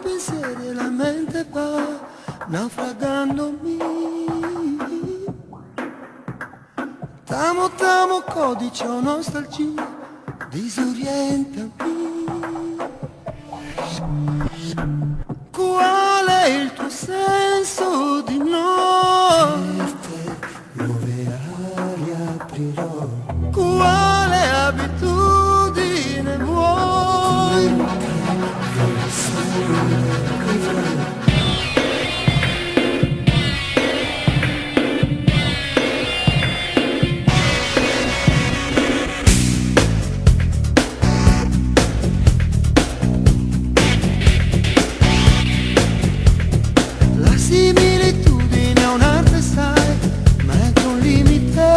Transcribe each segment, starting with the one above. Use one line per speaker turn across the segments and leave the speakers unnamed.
pensieri e la mente va naufragandomi. Tamo, tamo, codice o nostalgia, disorientami. Qual è il tuo senso di noi? Per te nuove ali aprirò. Quale abitudine vuoi? La similitudine è un'arte, sai, ma è anche un limite.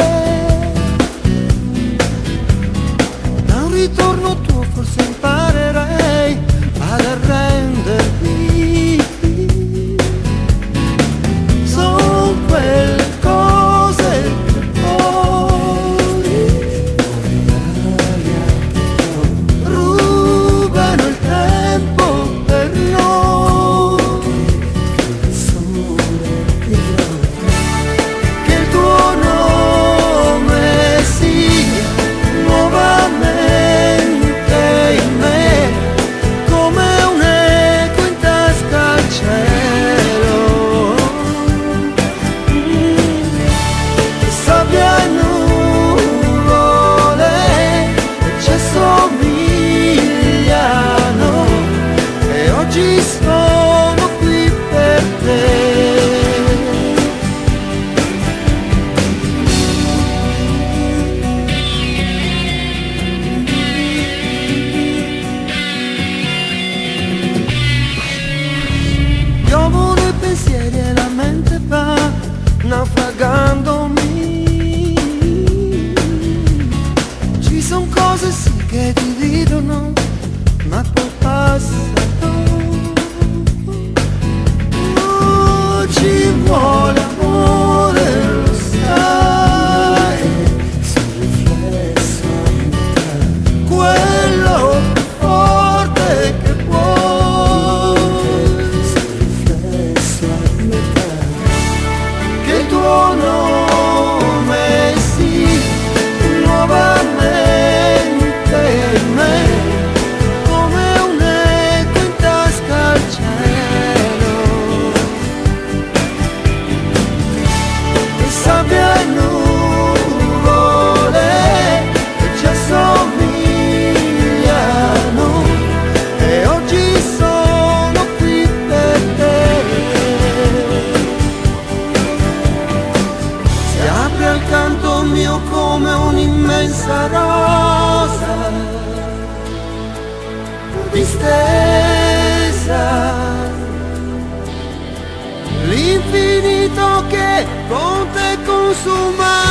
Da un ritorno tuo forse imparerei ad arrendermi. Sono quelle cose che poi rubano il tempo per noi. Che il tuo nome sia nuovamente in me, come un eco in tasca al cielo. Sabbia e nuvole ci assomigliano e oggi sono qui per te. Piovono i pensieri e la mente va naufragandomi. Ci son cose sì che dividono, ma poi passano. Ci vuole amore, lo sai, sul riflesso a metà, quello più forte che puoi, sul riflesso a metà. Che il tuo nome sia nuovamente in me, come un eco in tasca al cielo. E sabbia e nuvole che ci assomigliano e oggi sono qui per te. Si apre accanto mio come un'immensa rosa distesa, l'infinito che con te consuma